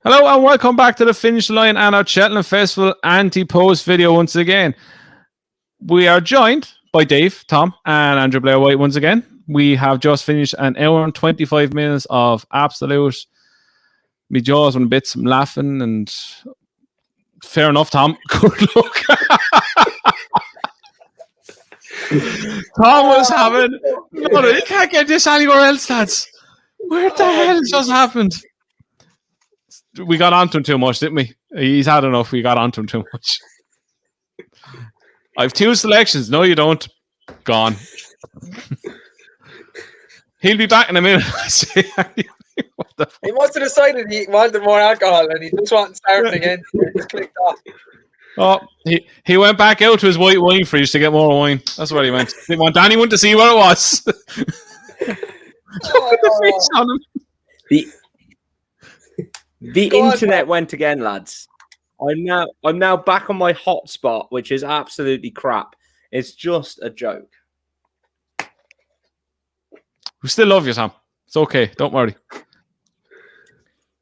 Hello and welcome back to the Finish Line and our Cheltenham Festival Ante-Post video once again. We are joined by Dave, Tom and Andrew Blair White once again. We have just finished an hour and 25 minutes of absolute... My jaws went bits, I'm laughing and... Fair enough, Tom. Good luck. Tom was having... No, you can't get this anywhere else, lads. Where the hell just happened? We got onto him too much, didn't we? He's had enough. We got onto him too much. I have two selections. No, you don't. Gone. He'll be back in a minute. He must have decided he wanted more alcohol and he just wanted starting again. He just clicked off. Oh, he went back out to his white wine fridge to get more wine. That's what he went. Didn't want anyone to see where it was. Look at the face on him. The internet went again, lads. I'm now back on my hotspot, which is absolutely crap. It's just a joke. We still love you, Tom. It's okay. Don't worry.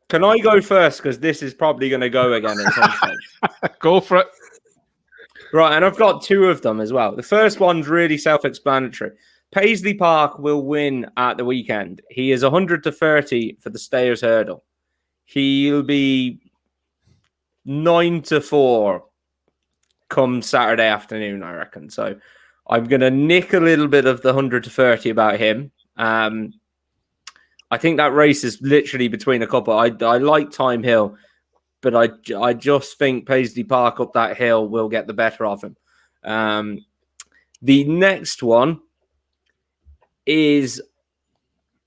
Can I go first? Because this is probably going to go again at some stage. Go for it. Right, and I've got two of them as well. The first one's really self-explanatory. Paisley Park will win at the weekend. He is 100 to 30 for the Stayers hurdle. He'll be 9 to 4 come Saturday afternoon, I reckon. So I'm going to nick a little bit of the 100 to 30 about him. I think that race is literally between a couple. I like Time Hill, but I just think Paisley Park up that hill will get the better of him. The next one is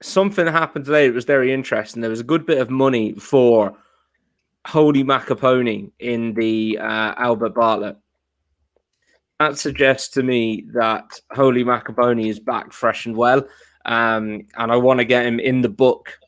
something that happened today. It was very interesting. There was a good bit of money for Holy Macapony in the Albert Bartlett. That suggests to me that Holy Macapony is back fresh and well. And I want to get him in the book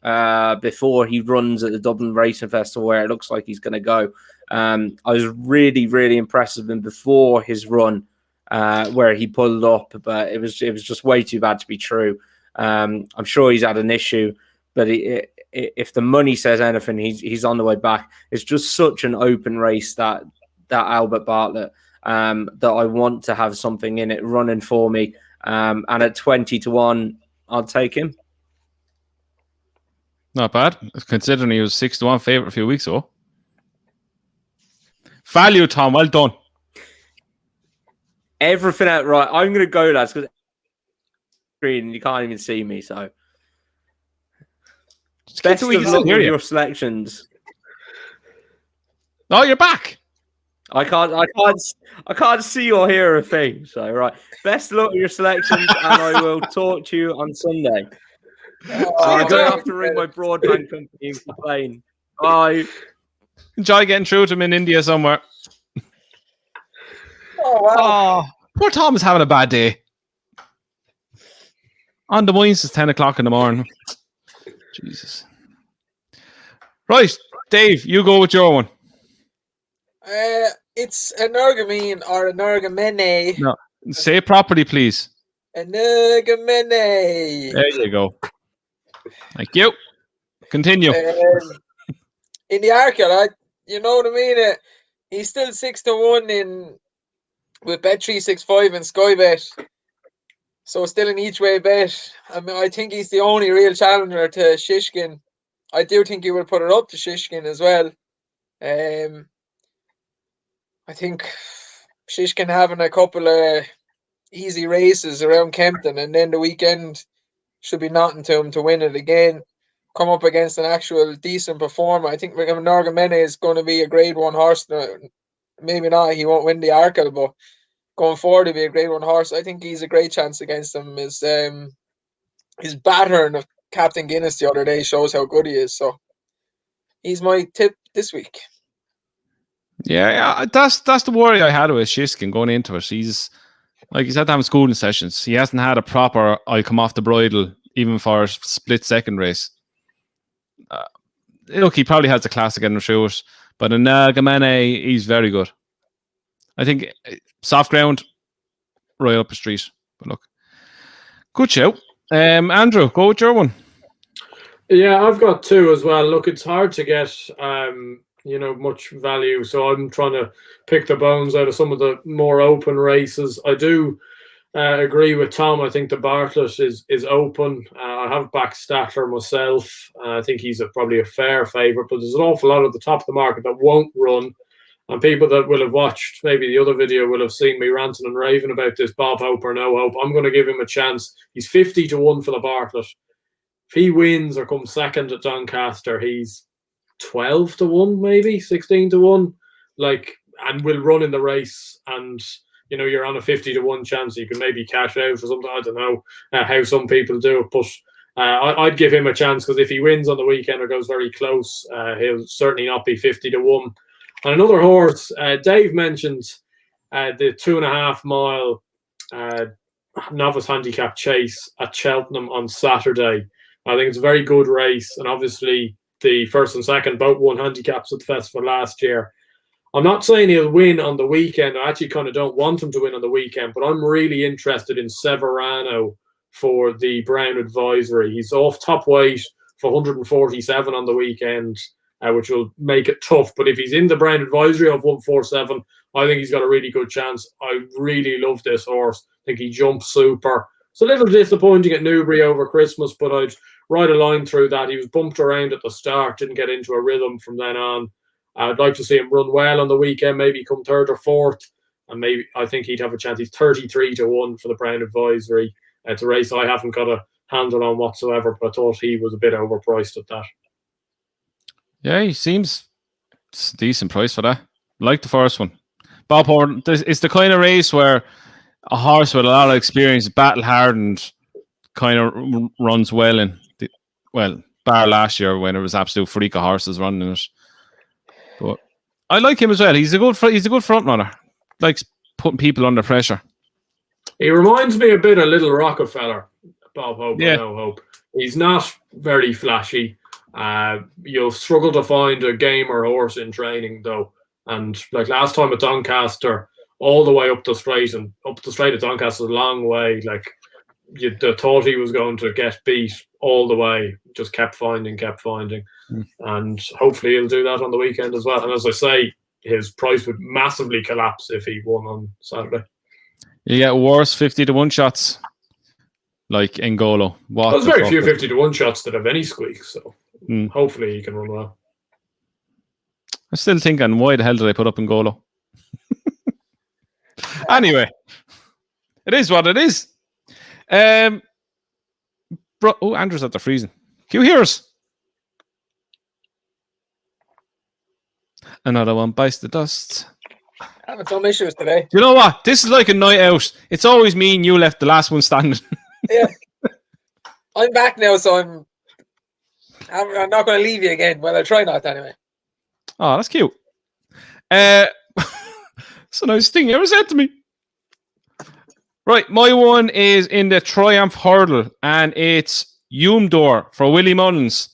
before he runs at the Dublin Racing Festival, where it looks like he's going to go. I was really, really impressed with him before his run, where he pulled up, but it was just way too bad to be true. I'm sure he's had an issue, but if the money says anything, he's on the way back. It's just such an open race, that Albert Bartlett, that I want to have something in it running for me. And at 20 to 1, I'll take him. Not bad, considering he was 6 to 1 favourite a few weeks ago. Value, Tom. Well done. Everything out right. I'm going to go, lads, because you can't even see me. So, best of luck with your selections. Oh, you're back. I can't see or hear a thing. So, right. Best of luck with your selections, and I will talk to you on Sunday. I'm going to have to ring my broadband company and complain. Bye. Enjoy getting through to him in India somewhere. Oh, wow. Oh, poor Tom is having a bad day. On the wine since 10 o'clock in the morning. Jesus. Right, Dave, you go with your one. It's an Energamine or an Energamene. No, say it properly, please. Energamene. There you go. Thank you. Continue. In the Arca, you know what I mean? He's still 6 to 1 with Bet365 and Sky Bet. So still an each way bet. I mean, I think he's the only real challenger to Shishkin. I do think he will put it up to Shishkin as well. I think Shishkin having a couple of easy races around Kempton, and then the weekend should be nothing to him to win it again. Come up against an actual decent performer. I think Norgamene is going to be a grade 1 horse. Maybe not, he won't win the Arkle, but going forward, he'll be a grade 1 horse. I think he's a great chance against him. His battering of Captain Guinness the other day shows how good he is. So he's my tip this week. Yeah, that's the worry I had with Shishkin going into it. He's had to have schooling sessions. He hasn't had a proper "I come off the bridle" even for a split second race. Look, he probably has the classic in the shoes, but in Gamene, he's very good. I think soft ground, right up the street. But look, good show. Andrew, go with your one. Yeah, I've got two as well. Look, it's hard to get much value, so I'm trying to pick the bones out of some of the more open races. I do agree with Tom. I think the Bartlett is open. I have backed Statler myself. I think he's probably a fair favourite, but there's an awful lot at the top of the market that won't run. And people that will have watched maybe the other video will have seen me ranting and raving about this Bob Hope or no hope. I'm going to give him a chance. He's 50-1 for the Bartlett. If he wins or comes second at Doncaster, he's 12-1, maybe 16-1, and will run in the race. And you're on a 50-1 chance. You can maybe cash out or something. I don't know how some people do it, but I'd give him a chance, because if he wins on the weekend or goes very close, he'll certainly not be 50-1. And another horse, Dave mentioned the 2.5 mile novice handicap chase at Cheltenham on Saturday. I think it's a very good race, and obviously the first and second both won handicaps at the festival last year. I'm not saying he'll win on the weekend. I actually kind of don't want him to win on the weekend, but I'm really interested in Severano for the Brown Advisory. He's off top weight for 147 on the weekend, which will make it tough. But if he's in the Brown Advisory of 147, I think he's got a really good chance. I really love this horse. I think he jumps super. It's a little disappointing at Newbury over Christmas, but I'd ride a line through that. He was bumped around at the start, didn't get into a rhythm from then on. I'd like to see him run well on the weekend, maybe come third or fourth, and maybe I think he'd have a chance. He's 33-1 for the Brown Advisory. It's a race I haven't got a handle on whatsoever, but I thought he was a bit overpriced at that. Yeah, he seems a decent price for that. Like the first one. Bob Horn, it's the kind of race where a horse with a lot of experience, battle hardened, kind of runs well in. Bar last year when it was absolute freak of horses running it. But I like him as well. He's a good front runner. Likes putting people under pressure. He reminds me a bit of Little Rockefeller, Bob Hope. Yeah. Or no hope. He's not very flashy. You'll struggle to find a gamer horse in training though. And like last time at Doncaster, all the way up the straight at Doncaster is a long way. Like you thought he was going to get beat all the way. Just kept finding. And hopefully he'll do that on the weekend as well. And as I say, his price would massively collapse if he won on Saturday. You get worse 50-1 shots like N'Golo. There's very few 50-1 shots that have any squeaks, so hopefully he can run well. I'm still thinking, why the hell did I put up N'Golo? Anyway, it is what it is. Andrew's at the freezing. Can you hear us? Another one bites the dust. Having some issues today. You know what? This is like a night out. It's always me and you left the last one standing. Yeah. I'm back now, so I'm not going to leave you again. Well, I'll try not anyway. Oh, that's cute. It's a nice thing you ever said to me. Right, my one is in the Triumph Hurdle, and it's Umdor for Willie Mullins.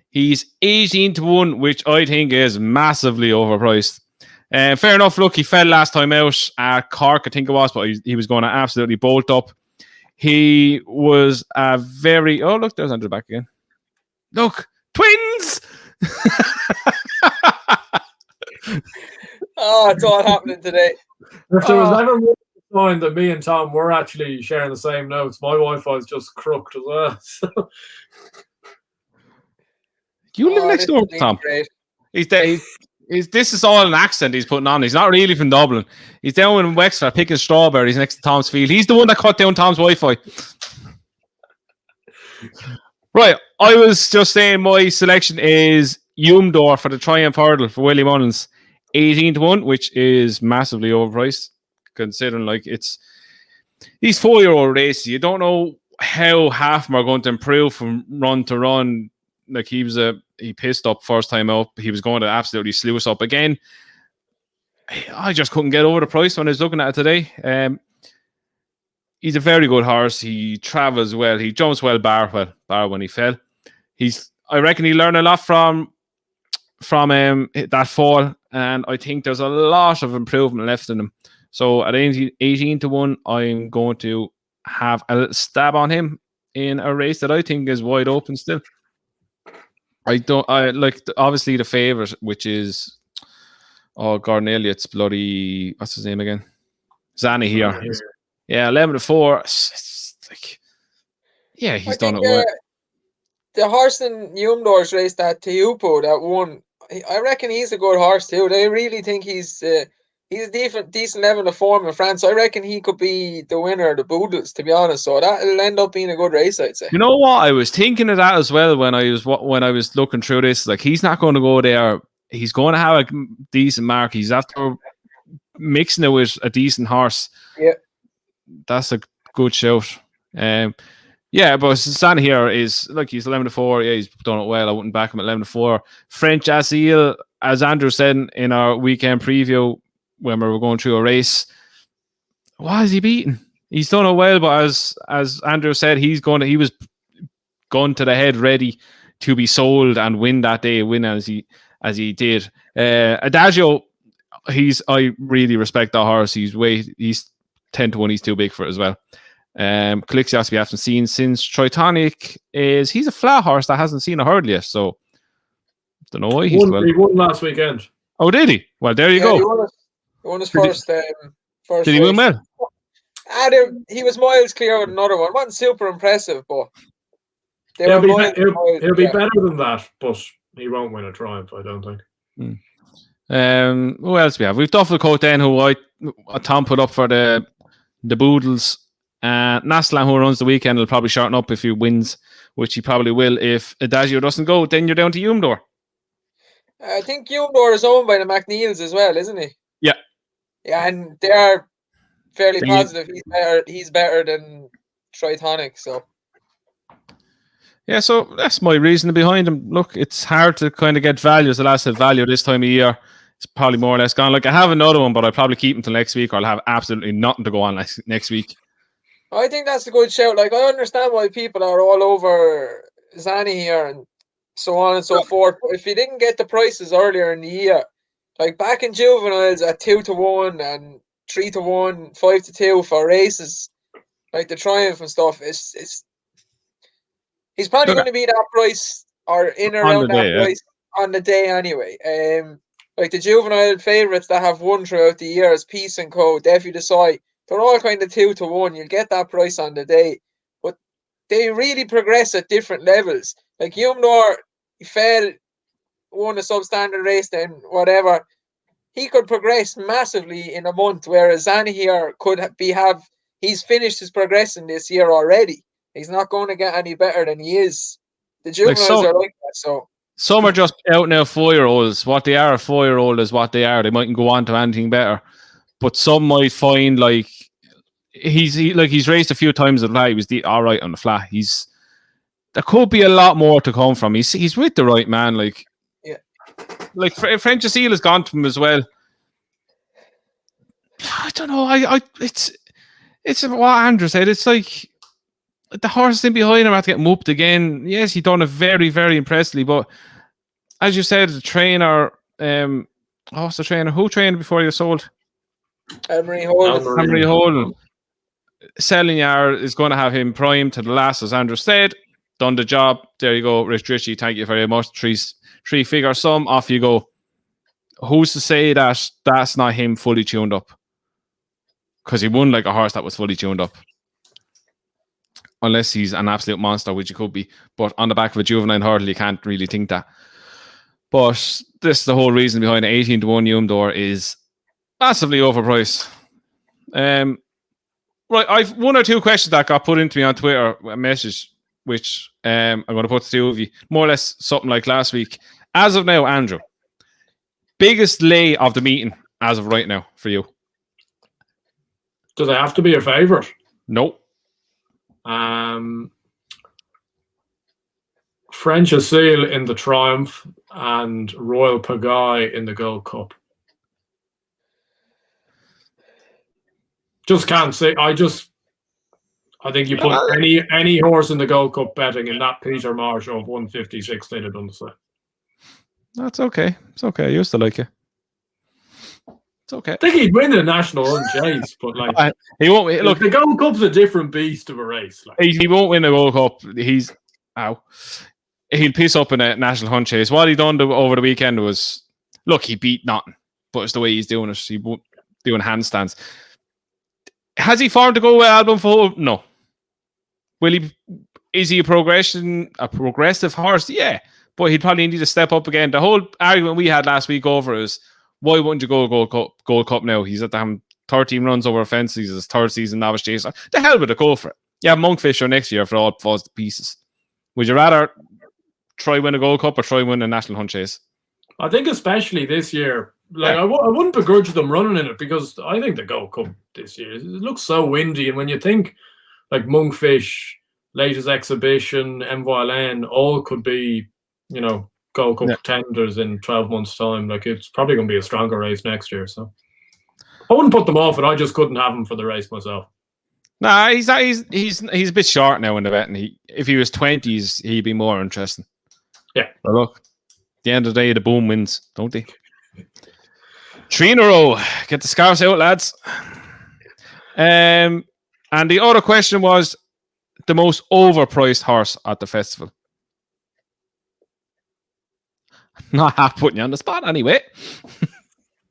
He's 18-1, which I think is massively overpriced. Fair enough, look, he fell last time out at Cork, I think it was, but he was going to absolutely bolt up. He was a very... Oh, look, there's Andrew back again. Look, twins! Oh, it's all happening today. If there was ever one sign that me and Tom were actually sharing the same notes, my Wi-Fi is just crooked as well. So. You live next door, Tom. This is all an accent he's putting on. He's not really from Dublin. He's down in Wexford picking strawberries next to Tom's field. He's the one that cut down Tom's Wi-Fi. Right, I was just saying my selection is Umdor for the Triumph Hurdle for Willie Mullins. 18-1, which is massively overpriced, considering like it's these 4-year-old races. You don't know how half them are going to improve from run to run. Like he pissed up first time out. He was going to absolutely sluice up again. I just couldn't get over the price when I was looking at it today. He's a very good horse. He travels well. He jumps well, bar when he fell. I reckon he learned a lot from that fall, and I think there's a lot of improvement left in him. So at 18-1, I'm going to have a stab on him in a race that I think is wide open still. I don't. I like obviously the favorite, which is Gordon Elliott's bloody what's his name again? Zani here. Yeah, 11-4. It's like, yeah, he's done it well. The horse in Umdor's race, that Teupo, that won. I reckon he's a good horse too. They really think he's a decent level of form in France. I reckon he could be the winner of the Boodles, to be honest. So that'll end up being a good race, I'd say. You know what? I was thinking of that as well when I was looking through this. Like, he's not going to go there. He's going to have a decent mark. He's after mixing it with a decent horse. Yeah, that's a good shout. Yeah, but San here is like he's 11-4. Yeah, he's done it well. I wouldn't back him at 11-4. French Asile, as Andrew said in our weekend preview when we were going through a race, what is he beating? He's done it well, but as Andrew said, he was gun to the head, ready to be sold and win that day, win as he did. Adagio, I really respect that horse. He's 10-1. He's too big for it as well. Calixios we haven't seen since. Tritonic he's a flat horse that hasn't seen a hurdle yet, so don't know why he won last weekend. Oh, did he? Well, there you go. He won his first. Did race. He win well? He was miles clear with another one. Wasn't super impressive, but he'll be better than that, but he won't win a Triumph, I don't think. Who else we have? We've Duffel then, who Tom put up for the Boodles. Naslan, who runs the weekend, will probably shorten up if he wins, which he probably will. If Adagio doesn't go, then you're down to Umdor. I think Umdor is owned by the McNeils as well, isn't he? Yeah. Yeah, and they are fairly positive. He's better than Tritonic, so. Yeah, so that's my reason behind him. Look, it's hard to kind of get value. As the last said, value this time of year. It's probably more or less gone. Like, I have another one, but I'll probably keep him till next week, or I'll have absolutely nothing to go on next week. I think that's a good shout. Like, I understand why people are all over Zani here and so on and so forth. But if you didn't get the prices earlier in the year, like back in juveniles at 2-1 and 3-1, 5-2 for races, like the Triumph and stuff, he's probably going to be that price or in around that price on the day anyway. Like the juvenile favourites that have won throughout the year as Peace and Co, Defi Desai, they're all kind of 2-1. You'll get that price on the day, but they really progress at different levels. Like Umdor, he won a substandard race, then whatever. He could progress massively in a month, whereas Zani here he's finished his progression this year already. He's not going to get any better than he is. The juveniles are like that, so. Some are just out now 4-year-olds. What they are, a 4-year-old is what they are. They mightn't go on to anything better. But some might find like he's raced a few times at the flat. He was all right on the flat. There could be a lot more to come from. He's with the right man. Like, yeah, like French Asile has gone to him as well. I don't know. It's what Andrew said. It's like the horse in behind him had to get whooped again. Yes, he done it very, very impressively. But as you said, the trainer, what's the trainer? Who trained before he was sold? Emery Holden. Sellinyard is going to have him primed to the last, as Andrew said. Done the job. There you go, Rich Ritchie. Thank you very much. Three figure sum. Off you go. Who's to say that that's not him fully tuned up? Because he won like a horse that was fully tuned up. Unless he's an absolute monster, which he could be. But on the back of a juvenile hurdle, you can't really think that. But this is the whole reason behind it. 18-1 Umdor is massively overpriced. Right, I've one or two questions that got put into me on Twitter, a message, which I'm going to put to two of you. More or less something like last week. As of now, Andrew, biggest lay of the meeting as of right now for you? Does it have to be a favourite? Nope. French Asile in the Triumph and Royal Pagaille in the Gold Cup. Just can't say. I think you put any horse in the Gold Cup betting in that Peter Marsh of 156, they'd have done the same. That's okay. It's okay. I used to like you. It's okay. I think he'd win the national run chase, but like he won't. Look, the Gold Cup's a different beast of a race. Like. He won't win the Gold Cup. he'll piss up in a national hunt chase. What he done over the weekend was, look, he beat nothing, but it's the way he's doing it. He's doing handstands. Has he formed to go with Album for? No. Will he? Is he a progressive horse? Yeah, but he'd probably need to step up again. The whole argument we had last week over is, why wouldn't you go Gold Cup now? He's at the 13 runs over a fence. He's his third season novice chaser. The hell with it, go for it. Yeah, Monkfisher next year if it all falls to pieces. Would you rather try win a Gold Cup or try win a national hunt chase? I think especially this year, I wouldn't begrudge them running in it, because I think the Gold Cup this year, it looks so windy. And when you think like Monkfish, latest exhibition, MVLN, all could be, Gold Cup contenders in 12 months' time. Like, it's probably going to be a stronger race next year. So I wouldn't put them off it. I just couldn't have him for the race myself. Nah, he's a bit short now in the betting. If he was 20s, he'd be more interesting. Yeah. But look, at the end of the day, the boom wins, don't they? 3 in a row. Get the scarves out, lads. And the other question was the most overpriced horse at the festival. Not half putting you on the spot anyway.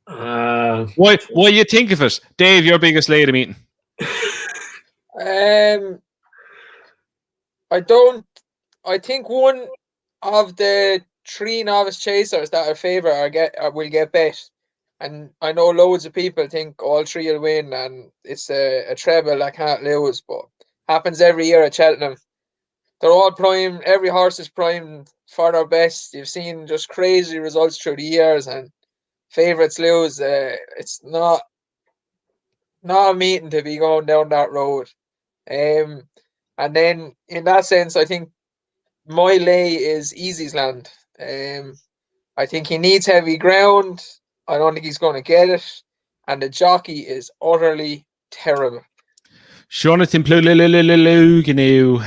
What do you think of it? Dave, your biggest lay of the meeting. I think one of the 3 novice chasers that I favour will get bet. And I know loads of people think all 3 will win and it's a treble that can't lose, but happens every year at Cheltenham. They're all primed. Every horse is primed for their best. You've seen just crazy results through the years, and favourites lose. It's not a meeting to be going down that road. And then in that sense, I think my lay is Easy's Land. I think he needs heavy ground. I don't think he's going to get it. And the jockey is utterly terrible. Jonathan Pluginu.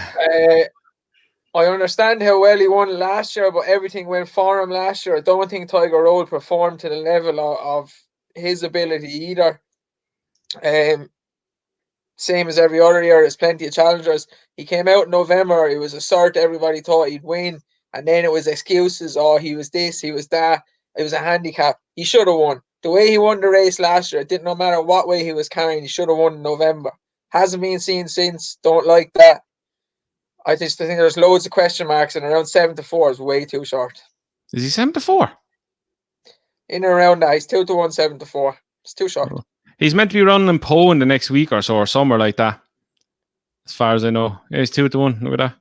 I understand how well he won last year, but everything went for him last year. I don't think Tiger Road performed to the level of his ability either. Same as every other year, there's plenty of challengers. He came out in November. It was a cert. Everybody thought he'd win. And then it was excuses. Oh, he was this, he was that. It was a handicap. He should have won. The way he won the race last year, it didn't no matter what way he was carrying, he should have won in November. Hasn't been seen since. Don't like that. I just think there's loads of question marks, and around 7-4 is way too short. Is he 7-4? In and around that, he's 2-1, 7-4. It's too short. He's meant to be running in Poe in the next week or so, or somewhere like that. As far as I know, yeah, he's 2-1. Look at that.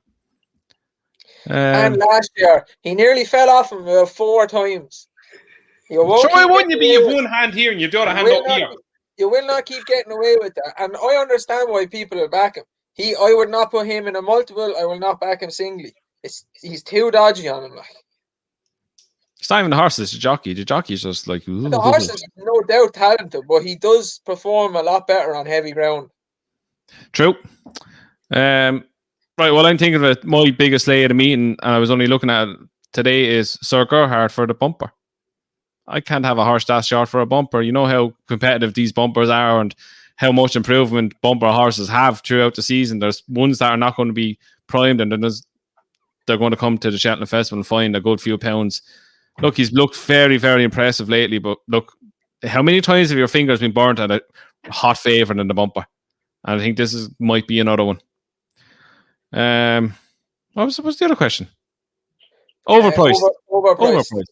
And last year, he nearly fell off him about 4 times. Why wouldn't you be? You've one hand here and you've the other hand up here. You will not keep getting away with that, and I understand why people will back him. I would not put him in a multiple. I will not back him singly. He's too dodgy on him. Like, it's not even the horse, it's the jockey. The jockey's just like... Ooh. The horse is no doubt talented, but he does perform a lot better on heavy ground. True. Right, well, I'm thinking of my biggest lay of the meeting, and I was only looking at it today, is Sir Gerhard for the bumper. I can't have a horse that short for a bumper. You know how competitive these bumpers are and how much improvement bumper horses have throughout the season. There's ones that are not going to be primed, and then they're going to come to the Cheltenham Festival and find a good few pounds. Look, he's looked very, very impressive lately, but look, how many times have your fingers been burnt at a hot favourite in the bumper? And I think this might be another one. What's the other question? Overpriced. Overpriced.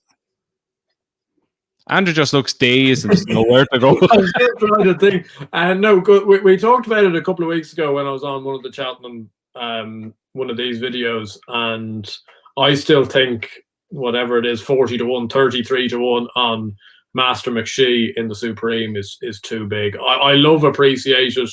Andrew just looks dazed and there's nowhere to go. I was just trying to think. No, good. We talked about it a couple of weeks ago when I was on one of the Cheltenham, one of these videos, and I still think whatever it is, 40-1, 33-1 on Master McShee in the Supreme is too big. I love Appreciated.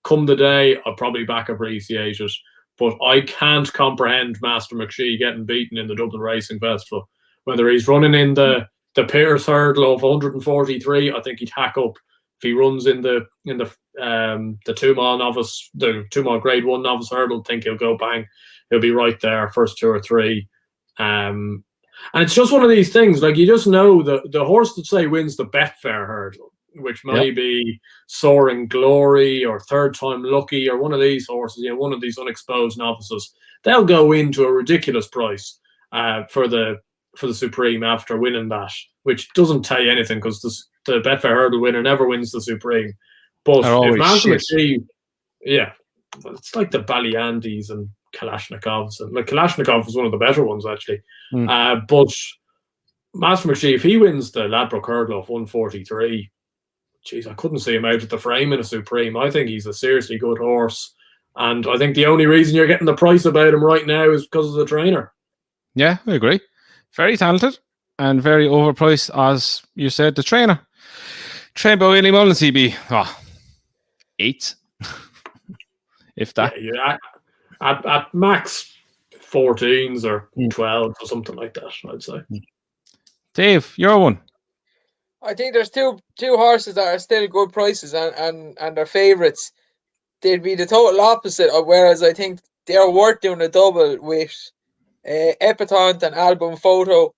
Come the day, I'll probably back Appreciated, but I can't comprehend Master McShee getting beaten in the Dublin Racing Festival. Whether he's running in the Pierce hurdle of 143, I think he'd hack up. If he runs in the 2-mile novice, the 2-mile grade 1 novice hurdle, I think he'll go bang. He'll be right there, first 2 or 3. And it's just one of these things, like, you just know the horse that say wins the Betfair hurdle, which may be Soaring Glory or Third Time Lucky or one of these horses, one of these unexposed novices, they'll go into a ridiculous price. for the Supreme after winning that, which doesn't tell you anything because the Betfair Hurdle winner never wins the Supreme. But They're if always Master shit. McGee, yeah, it's like the Ballyandes and Kalashnikovs, and like Kalashnikov was one of the better ones actually. But Master McGee, if he wins the Ladbroke Hurdle off 143, geez, I couldn't see him out at the frame in a Supreme. I think he's a seriously good horse. And I think the only reason you're getting the price about him right now is because of the trainer. Yeah, I agree. Very talented and very overpriced, as you said. The trainer, trained by Willie Mullins, he'd be 8, if that. Yeah, at max 14s or 12s or something like that, I'd say. Dave, your one. I think there's two horses that are still good prices and they're favourites. They'd be the total opposite of whereas I think they're worth doing a double with Epatante and Album Photo.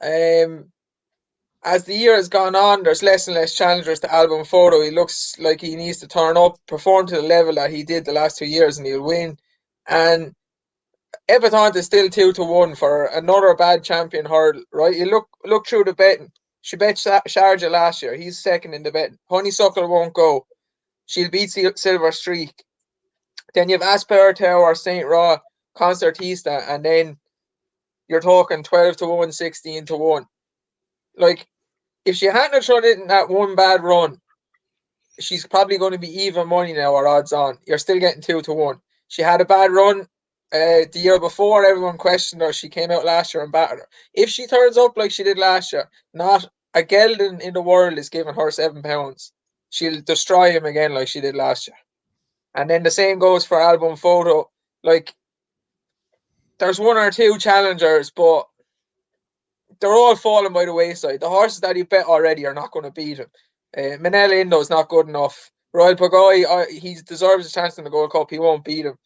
As the year has gone on, there's less and less challengers to Album Photo. He looks like he needs to turn up, perform to the level that he did the last 2 years, and he'll win. And Epatante is still 2-1 for another bad champion hurdle, right? You look through the betting. She bet Sharjah last year. He's second in the betting. Honeysuckle won't go. She'll beat Silver Streak. Then you have Asper Tower, St. Raw, Concertista, and then you're talking 12-1, 16-1. Like, if she hadn't thrown it in that one bad run, she's probably going to be even money now or odds on. You're still getting 2-1. She had a bad run the year before. Everyone questioned her. She came out last year and battered her. If she turns up like she did last year, not a gelding in the world is giving her £7. She'll destroy him again like she did last year. And then the same goes for Album Photo. Like, there's one or two challengers, but they're all falling by the wayside. The horses that he bet already are not going to beat him. Manella Indo is not good enough. Royal Pagoi, he deserves a chance in the Gold Cup. He won't beat him.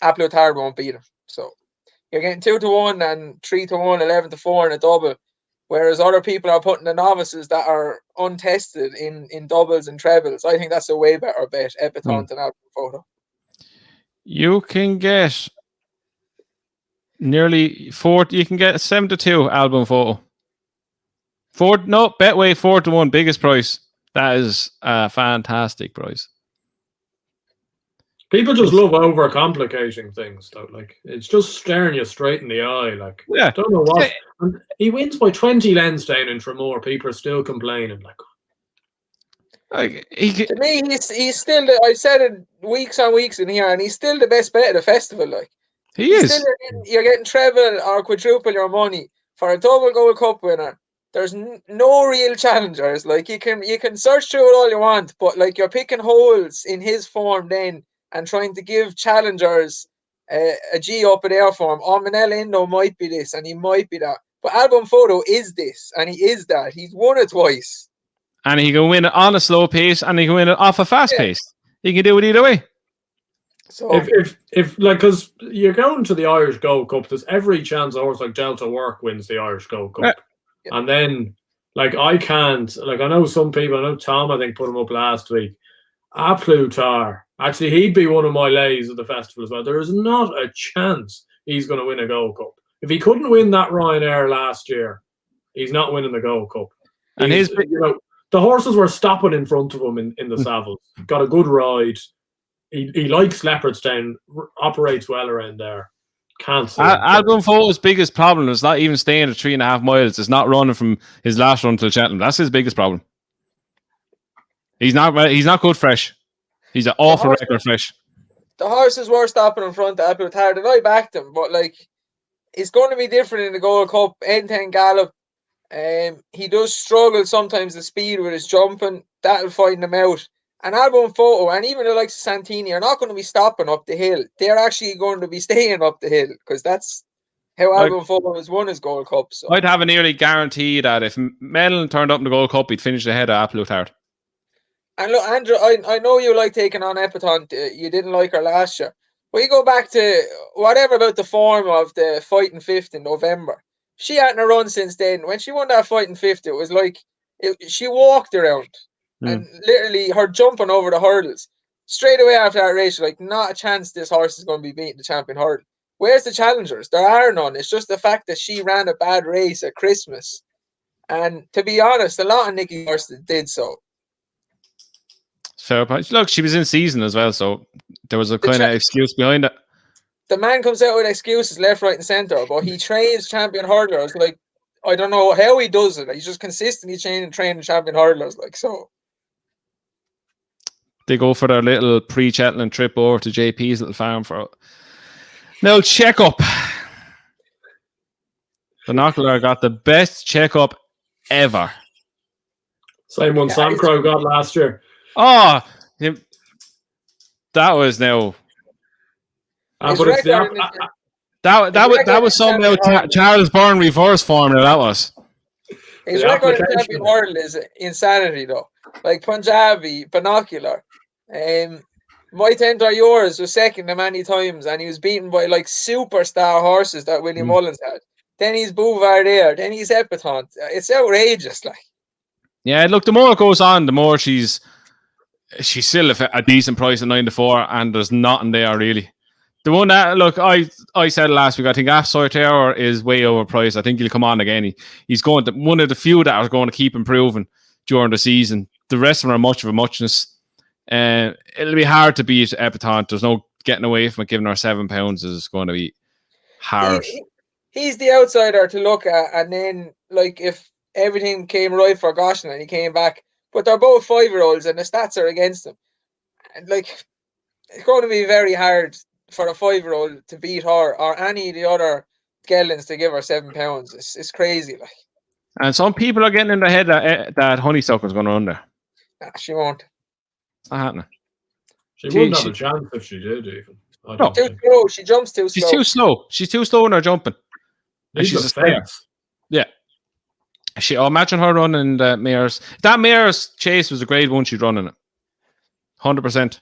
Aplutard won't beat him. So you're getting 2-1 and 3-1, 11-4 in a double. Whereas other people are putting the novices that are untested in doubles and trebles. I think that's a way better bet, Epatante and Album Photo. You can get nearly 4. You can get 7-2 Album Photo. Betway 4-1, biggest price. That is a fantastic price. People just love overcomplicating things, though. Like, it's just staring you straight in the eye. Like, Yeah. I don't know what. And he wins by 20 lengths down in Tramore. People are still complaining. To me, he's still. I've said it weeks on weeks in here, and he's still the best bet at the festival. Like, he is. Still, you're getting treble or quadruple your money for a double Gold Cup winner. There's no real challengers. Like, you can search through it all you want, but like, you're picking holes in his form then and trying to give challengers a G up in their form. Manella Indo might be this and he might be that, but Album Photo is this and he is that. He's won it twice, and he can win it on a slow pace and he can win it off a fast pace. He can do it either way. So if like, because you're going to the Irish Gold Cup, there's every chance a horse like Delta Work wins the Irish Gold Cup. Yeah. And then, like, I can't, like, I know some people, I know Tom, I think, put him up last week. Aplutar, actually, he'd be one of my lays at the festival as well. There is not a chance he's going to win a Gold Cup. If he couldn't win that Ryanair last year, he's not winning the Gold Cup. And the horses were stopping in front of him in the Savills. Got a good ride. He likes Leopardstown, operates well around there. Can't see Album Photo's biggest problem is not even staying at 3.5 miles. It's not running from his last run to Cheltenham. That's his biggest problem. He's not good fresh. He's an awful record fresh. The horses were stopping in front of Aplutard, and I backed him, but like, it's going to be different in the Gold Cup. N10 Gallop. He does struggle sometimes the speed with his jumping. That'll find him out. And Album Photo, and even the likes of Santini, are not going to be stopping up the hill. They're actually going to be staying up the hill because that's how Album Photo has won his Gold Cup. So I'd have a nearly guarantee that if Mellon turned up in the Gold Cup, he'd finish ahead of Aplutard. And look, Andrew, I know you like taking on Epatante. You didn't like her last year. But you go back to whatever about the form of the Fighting Fifth in November. She hadn't a run since then. When she won that Fighting Fifth, it was like she walked around. And literally her jumping over the hurdles straight away after that race, like, not a chance this horse is going to be beating the champion hurdle. Where's the challengers? There are none. It's just the fact that she ran a bad race at Christmas. And to be honest, a lot of Nicky horses did so. Fair point. Look, she was in season as well, so there was a kind of excuse behind it. The man comes out with excuses left, right, and centre, but he trains champion hurdlers. Like, I don't know how he does it. He's just consistently training champion hurdlers. Like, so they go for their little pre-Cheltenham trip over to JP's little farm for now. Checkup. Binocular got the best checkup ever. Same one Sam Crow got last year. Oh, that was now. But it's that was some Charles Byrne reverse formula. That was. His record in champion world is insanity, though. Like Punjabi, Binocular. My Tender Yours was second to many times, and he was beaten by like superstar horses that William Mullins had. Then he's Bouvardier, then he's Epatante. It's outrageous, like. Yeah, look, the more it goes on, the more she's still a decent price at 9-4, and there's nothing there really. The one that, look, I said last week, I think Solitaire is way overpriced. I think he'll come on again. He's going to one of the few that are going to keep improving during the season. The rest of them are much of a muchness. It'll be hard to beat Epatante. There's no getting away from it. Giving her £7 is going to be hard. He's the outsider to look at, and then like if everything came right for Goshen and he came back, but they're both 5-year-olds and the stats are against them. And like, it's going to be very hard for a 5-year-old to beat her or any of the other geldings to give her £7. It's crazy, like. And some people are getting in their head that Honeysuckle's going to run there. Nah, she won't. It's not happening. She wouldn't have a chance if she did, even. No. Too slow. She jumps too slow. She's too slow. She's too slow in her jumping. And she's a stayer. Yeah. Imagine her running the mares. That mare's chase was a grade 1 she'd run in it. 100%.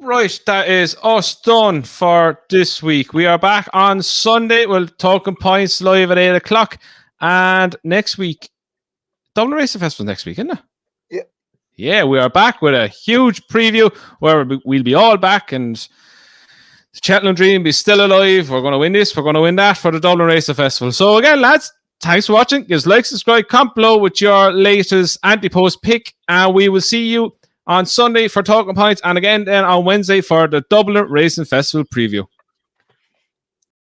Right, that is us done for this week. We are back on Sunday. We'll Talking Points live at 8 o'clock. And next week, Dublin Racing Festival next week, isn't it? Yeah. Yeah, we are back with a huge preview where we'll be all back and the Cheltenham Dream is still alive. We're going to win this. We're going to win that for the Dublin Racing Festival. So again, lads, thanks for watching. Give us a like, subscribe, comment below with your latest Ante-Post pick. And we will see you on Sunday for Talking Points. And again, then on Wednesday for the Dublin Racing Festival preview.